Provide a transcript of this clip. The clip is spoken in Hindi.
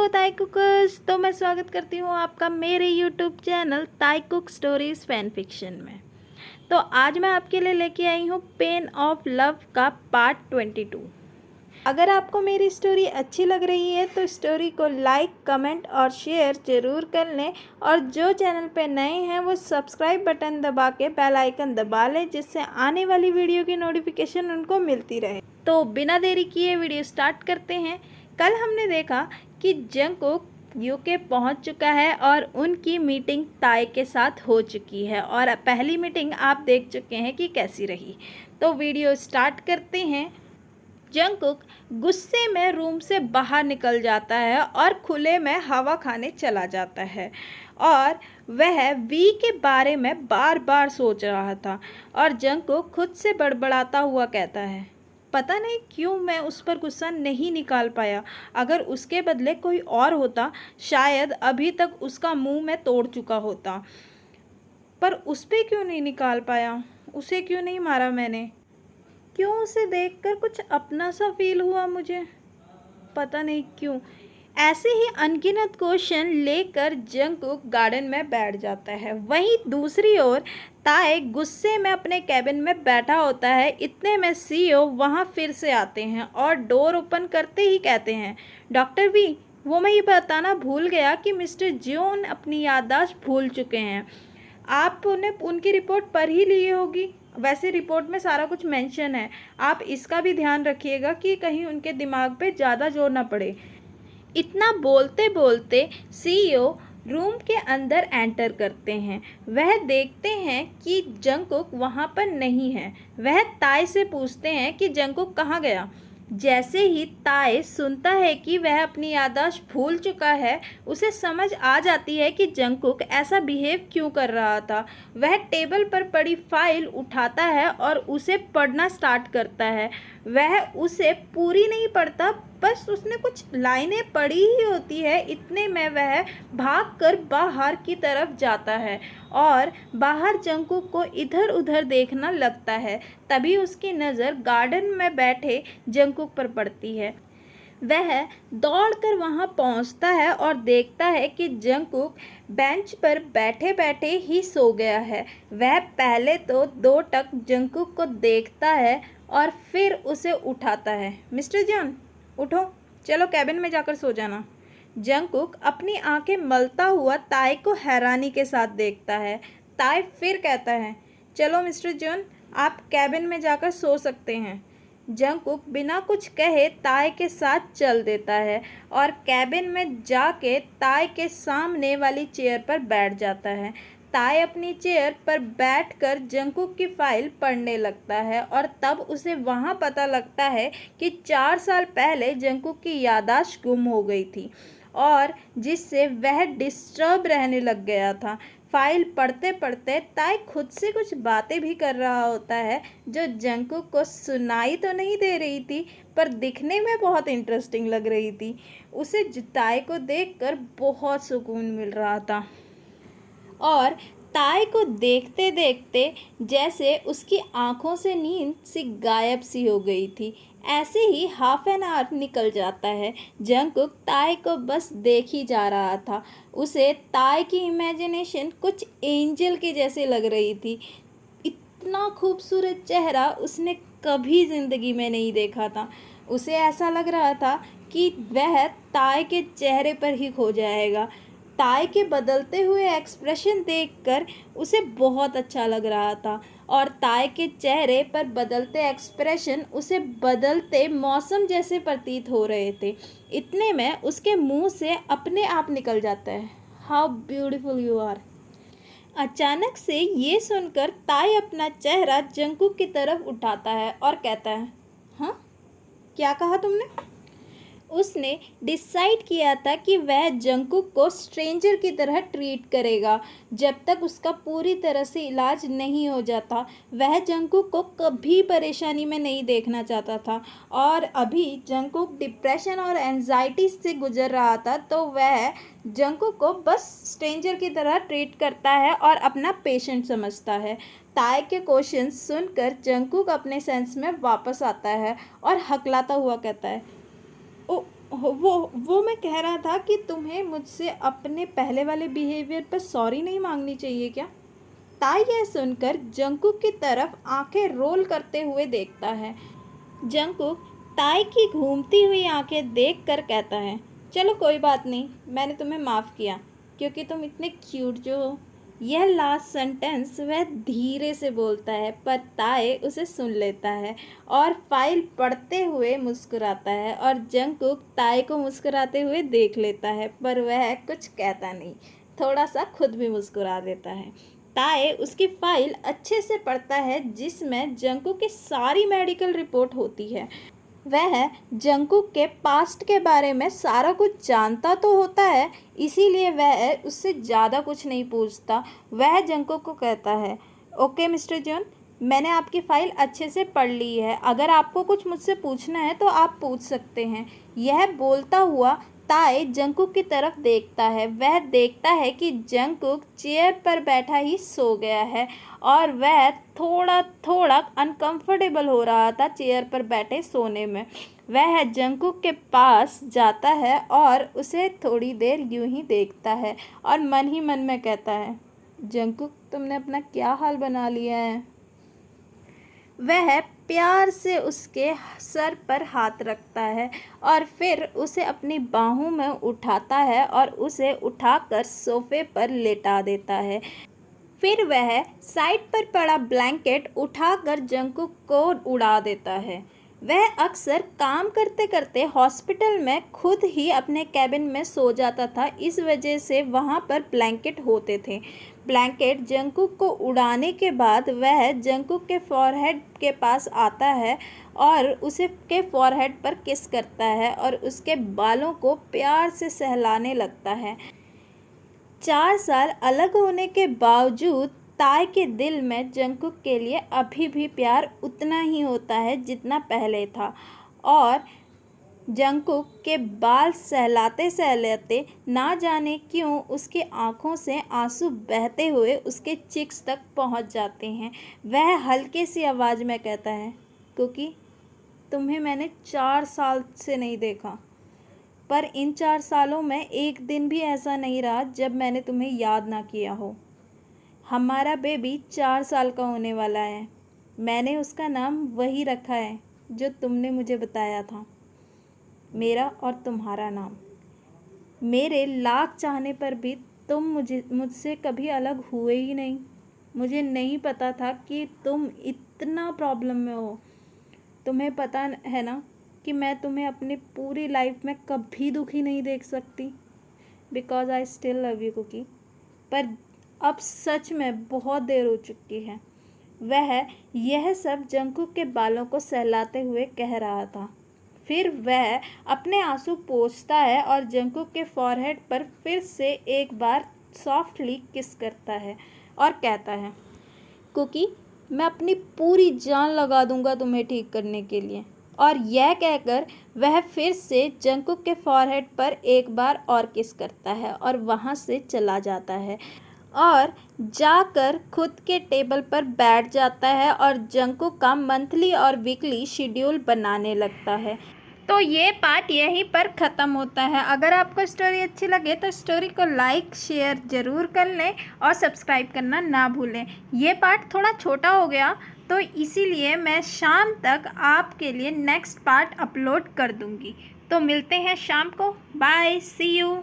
हेलो ताई कुकर्स। तो मैं स्वागत करती हूँ आपका मेरे यूट्यूब चैनल ताई कुक स्टोरीज फैन फिक्शन में। तो आज मैं आपके लिए लेके आई हूँ पेन ऑफ लव का पार्ट 22। अगर आपको मेरी स्टोरी अच्छी लग रही है तो स्टोरी को लाइक, कमेंट और शेयर ज़रूर कर लें। और जो चैनल पे नए हैं वो सब्सक्राइब बटन दबा के बेल आइकन दबा लें, जिससे आने वाली वीडियो की नोटिफिकेशन उनको मिलती रहे। तो बिना देरी किए वीडियो स्टार्ट करते हैं। कल हमने देखा कि जंगकुक यूके पहुंच चुका है और उनकी मीटिंग ताई के साथ हो चुकी है, और पहली मीटिंग आप देख चुके हैं कि कैसी रही। तो वीडियो स्टार्ट करते हैं। जंगकुक गुस्से में रूम से बाहर निकल जाता है और खुले में हवा खाने चला जाता है, और वह वी के बारे में बार बार सोच रहा था। और जंगकुक खुद से बड़बड़ाता हुआ कहता है, पता नहीं क्यों मैं उस पर गुस्सा नहीं निकाल पाया। अगर उसके बदले कोई और होता शायद अभी तक उसका मुंह मैं तोड़ चुका होता, पर उस पर क्यों नहीं निकाल पाया? उसे क्यों नहीं मारा मैंने? क्यों उसे देखकर कुछ अपना सा फील हुआ मुझे? पता नहीं क्यों। ऐसे ही अनगिनत क्वेश्चन लेकर जंगकुक गार्डन में बैठ जाता है। वहीं दूसरी ओर ताए गुस्से में अपने कैबिन में बैठा होता है। इतने में सीईओ वहां फिर से आते हैं और डोर ओपन करते ही कहते हैं, डॉक्टर वी, वो मैं ये बताना भूल गया कि मिस्टर जॉन अपनी याददाश्त भूल चुके हैं। आपने उनकी रिपोर्ट पढ़ ही ली होगी। वैसे रिपोर्ट में सारा कुछ मेंशन है। आप इसका भी ध्यान रखिएगा कि कहीं उनके दिमाग पे ज़्यादा जोर ना पड़े। इतना बोलते बोलते सीईओ रूम के अंदर एंटर करते हैं। वह देखते हैं कि जंगकुक वहाँ पर नहीं है। वह ताई से पूछते हैं कि जंगकुक कहाँ गया। जैसे ही ताई सुनता है कि वह अपनी याददाश्त भूल चुका है, उसे समझ आ जाती है कि जंगकुक ऐसा बिहेव क्यों कर रहा था। वह टेबल पर पड़ी फाइल उठाता है और उसे पढ़ना स्टार्ट करता है। वह उसे पूरी नहीं पढ़ता, बस उसने कुछ लाइनें पढ़ी ही होती है। इतने में वह भागकर बाहर की तरफ जाता है और बाहर जंगकुक को इधर उधर देखना लगता है। तभी उसकी नज़र गार्डन में बैठे जंगकुक पर पड़ती है। वह दौड़कर वहां पहुंचता है और देखता है कि जंगकुक बेंच पर बैठे बैठे ही सो गया है। वह पहले तो दो टक जंगकुक को देखता है और फिर उसे उठाता है। मिस्टर जॉन, उठो, चलो कैबिन में जाकर सो जाना। जंगकुक अपनी आंखें मलता हुआ ताई को हैरानी के साथ देखता है। ताई फिर कहता है, चलो मिस्टर जॉन, आप कैबिन में जाकर सो सकते हैं। जंगकुक बिना कुछ कहे ताई के साथ चल देता है और कैबिन में जाके ताई के सामने वाली चेयर पर बैठ जाता है। ताई अपनी चेयर पर बैठकर जंगकुक की फाइल पढ़ने लगता है, और तब उसे वहाँ पता लगता है कि 4 साल पहले जंगकुक की याददाश्त गुम हो गई थी, और जिससे वह डिस्टर्ब रहने लग गया था। फाइल पढ़ते पढ़ते ताई खुद से कुछ बातें भी कर रहा होता है, जो जंगकुक को सुनाई तो नहीं दे रही थी, पर दिखने में बहुत इंटरेस्टिंग लग रही थी। उसे ताई को देखकर बहुत सुकून मिल रहा था, और ताई को देखते देखते जैसे उसकी आंखों से नींद सी गायब सी हो गई थी। ऐसे ही हाफ एन आवर निकल जाता है। जंगकुक ताई को बस देख ही जा रहा था। उसे ताई की इमेजिनेशन कुछ एंजल की जैसी लग रही थी। इतना खूबसूरत चेहरा उसने कभी ज़िंदगी में नहीं देखा था। उसे ऐसा लग रहा था कि वह ताई के चेहरे पर ही खो जाएगा। ताई के बदलते हुए एक्सप्रेशन देखकर उसे बहुत अच्छा लग रहा था, और ताई के चेहरे पर बदलते एक्सप्रेशन उसे बदलते मौसम जैसे प्रतीत हो रहे थे। इतने में उसके मुंह से अपने आप निकल जाता है, हाउ ब्यूटीफुल यू आर। अचानक से ये सुनकर ताई अपना चेहरा जंगकुक की तरफ उठाता है और कहता है, हाँ, क्या कहा तुमने? उसने डिसाइड किया था कि वह जंगकुक को स्ट्रेंजर की तरह ट्रीट करेगा। जब तक उसका पूरी तरह से इलाज नहीं हो जाता, वह जंगकुक को कभी परेशानी में नहीं देखना चाहता था। और अभी जंगकुक डिप्रेशन और एंजाइटी से गुजर रहा था, तो वह जंगकुक को बस स्ट्रेंजर की तरह ट्रीट करता है और अपना पेशेंट समझता है। ताई के क्वेश्चन सुनकर जंगकुक अपने सेंस में वापस आता है और हकलाता हुआ कहता है, ओ वो मैं कह रहा था कि तुम्हें मुझसे अपने पहले वाले बिहेवियर पर सॉरी नहीं मांगनी चाहिए क्या? ताई यह सुनकर जंकुक की तरफ आंखें रोल करते हुए देखता है। जंकुक ताई की घूमती हुई आंखें देखकर कहता है, चलो कोई बात नहीं, मैंने तुम्हें माफ़ किया क्योंकि तुम इतने क्यूट जो हो। यह लास्ट सेंटेंस वह धीरे से बोलता है, पर ताई उसे सुन लेता है और फाइल पढ़ते हुए मुस्कुराता है, और जंकुक ताई को मुस्कुराते हुए देख लेता है, पर वह कुछ कहता नहीं, थोड़ा सा खुद भी मुस्कुरा देता है। ताए उसकी फाइल अच्छे से पढ़ता है जिसमें जंकुक की सारी मेडिकल रिपोर्ट होती है। वह जंकुक के पास्ट के बारे में सारा कुछ जानता तो होता है, इसीलिए वह उससे ज़्यादा कुछ नहीं पूछता। वह जंकुक को कहता है, ओके मिस्टर जॉन, मैंने आपकी फ़ाइल अच्छे से पढ़ ली है, अगर आपको कुछ मुझसे पूछना है तो आप पूछ सकते हैं। यह बोलता हुआ ताए जंकुक की तरफ देखता है। वह देखता है कि जंकुक चेयर पर बैठा ही सो गया है और वह थोड़ा थोड़ा अनकंफर्टेबल हो रहा था चेयर पर बैठे सोने में। वह जंकुक के पास जाता है और उसे थोड़ी देर यूं ही देखता है और मन ही मन में कहता है, जंकुक तुमने अपना क्या हाल बना लिया है। वह प्यार से उसके सर पर हाथ रखता है और फिर उसे अपनी बाहों में उठाता है और उसे उठाकर सोफे पर लेटा देता है। फिर वह साइड पर पड़ा ब्लैंकेट उठाकर जंकुक को उड़ा देता है। वह अक्सर काम करते करते हॉस्पिटल में खुद ही अपने कैबिन में सो जाता था, इस वजह से वहाँ पर ब्लैंकेट होते थे। ब्लैंकेट जंकुक को उड़ाने के बाद वह जंकुक के फॉरहेड के पास आता है और उसे के फॉरहेड पर किस करता है और उसके बालों को प्यार से सहलाने लगता है। 4 साल अलग होने के बावजूद ताई के दिल में जंकुक के लिए अभी भी प्यार उतना ही होता है जितना पहले था, और जंकुक के बाल सहलाते सहलाते ना जाने क्यों उसकी आंखों से आंसू बहते हुए उसके चिक्स तक पहुंच जाते हैं। वह हल्के सी आवाज़ में कहता है, क्योंकि तुम्हें मैंने 4 साल से नहीं देखा, पर इन 4 सालों में एक दिन भी ऐसा नहीं रहा जब मैंने तुम्हें याद ना किया हो। हमारा बेबी 4 साल का होने वाला है। मैंने उसका नाम वही रखा है जो तुमने मुझे बताया था, मेरा और तुम्हारा नाम। मेरे लाख चाहने पर भी तुम मुझसे कभी अलग हुए ही नहीं। मुझे नहीं पता था कि तुम इतना प्रॉब्लम में हो। तुम्हें पता है ना कि मैं तुम्हें अपनी पूरी लाइफ में कभी दुखी नहीं देख सकती, because I still love you Cookie. पर अब सच में बहुत देर हो चुकी है। वह यह सब जंकुक के बालों को सहलाते हुए कह रहा था। फिर वह अपने आंसू पोंछता है और जंकुक के फॉरहेड पर फिर से एक बार सॉफ्टली किस करता है और कहता है, कुकी मैं अपनी पूरी जान लगा दूंगा तुम्हें ठीक करने के लिए। और यह कहकर वह फिर से जंकुक के फॉरहेड पर एक बार और किस करता है और वहाँ से चला जाता है और जाकर खुद के टेबल पर बैठ जाता है और जंकुक का मंथली और वीकली शेड्यूल बनाने लगता है। तो ये पार्ट यहीं पर ख़त्म होता है। अगर आपको स्टोरी अच्छी लगे तो स्टोरी को लाइक शेयर ज़रूर कर लें और सब्सक्राइब करना ना भूलें। ये पार्ट थोड़ा छोटा हो गया तो इसीलिए मैं शाम तक आपके लिए नेक्स्ट पार्ट अपलोड कर दूँगी। तो मिलते हैं शाम को। Bye, see you.